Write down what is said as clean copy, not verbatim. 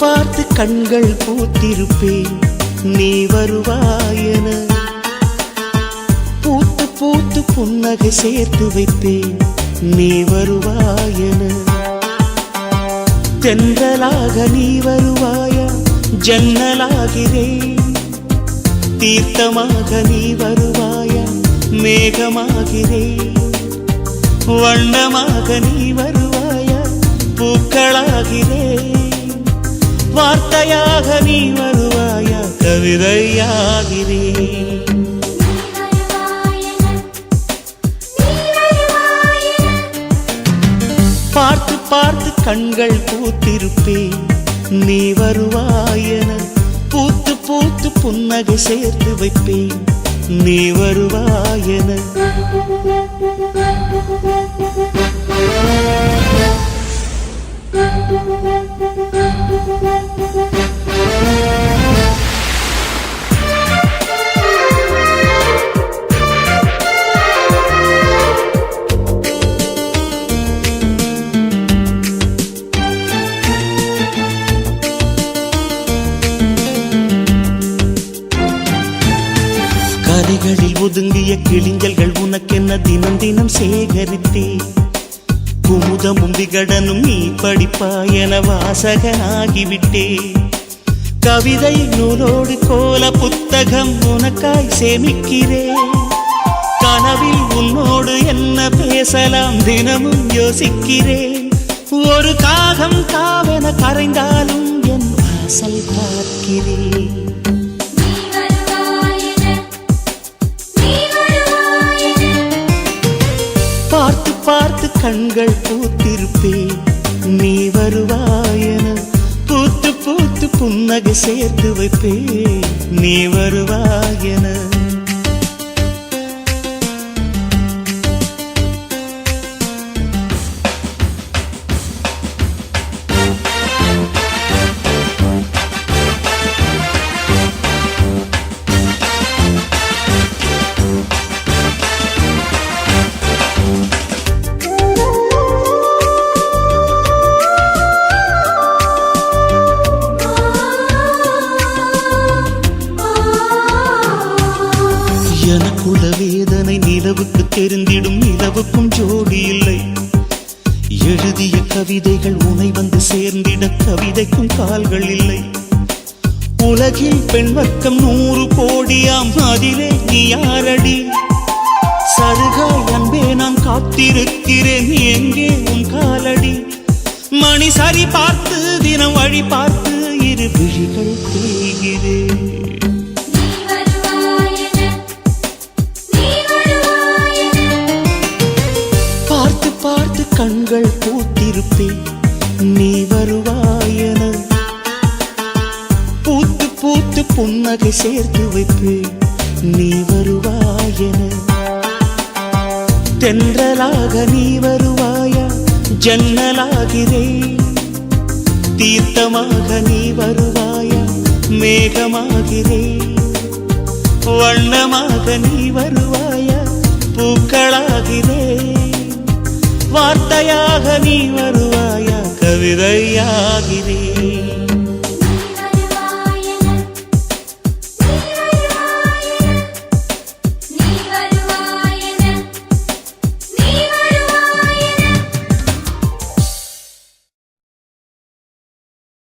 பார்த்து கண்கள் பூத்திருப்பேன் நீ வருவாயென. பூத்து பூத்து புன்னகை சேர்த்து வைப்பேன் நீ வருவாயென. தென்றலாக நீ வருவாயா, ஜன்னலாகிறேன். தீர்த்தமாக நீ வருவாயா, மேகமாகிறேன். வண்ணமாக நீ வருவாயா, பூக்களாகிறேன். வார்த்தையாக நீ வருவாயா, கவிதையாகிறேன். பார்த்து பார்த்து கண்கள் பூத்திருப்பேன் நீ வருவாயென. பூத்து பூத்து புன்னகை சேர்த்து வைப்பேன் நீ வருவாயென. கரைகளில் ஒதுங்கிய கிளிஞ்சல்கள் உனக்கென்ன தினம் தினம் சேகரித்தே. குமுதமும் விகடனும் நீ படிப்பாய் என வாசகனாகிவிட்டே. கவிதை நூலோடு கோல புத்தகம் உனக்காய் சேமிக்கிறேன். கனவில் உன்னோடு என்ன பேசலாம் தினமும் யோசிக்கிறேன். ஒரு காகம் காவென கரைந்தாலும் என் வாசல் பார்க்கிறேன். பார்த்து பார்த்து கண்கள் பூத்திருப்பேன் நீ வருவாயென. பூத்து பூத்து புன்னகை சேர்த்து வைப்பேன் நீ வருவாயென. எனக்குள்ள வேதனை நிலவுக்கு தெரிந்திடும், நிலவுக்கும் ஜோடி இல்லை. எழுதிய கவிதைகள் உனை வந்து சேர்ந்திட கவிதைக்கும் கால்கள் இல்லை. உலகில் பெண் வர்க்கம் 100 கோடியாம், அதிலே நீ யாரடி? சருகாய் அன்பே நான் காத்திருக்கிறேன், எங்கே உன் காலடி? மணி சரி பார்த்து தினம் வழி பார்த்து இரு விழிகள் தேய்கிறேன். பார்த்து பார்த்து கண்கள் பூத்திருப்பேன் நீ வருவாயென. பூத்து பூத்து புன்னகை சேர்த்து வைப்பேன் நீ வருவாயென. தென்றலாக நீ வருவாயா, ஜன்னலாகிறேன். தீர்த்தமாக நீ வருவாயா, மேகமாகிறேன். வண்ணமாக நீ வருவாயா, பூக்களாகிறேன். வார்த்தையாக நீ வருவாயா, கவிதையாகிறேன்.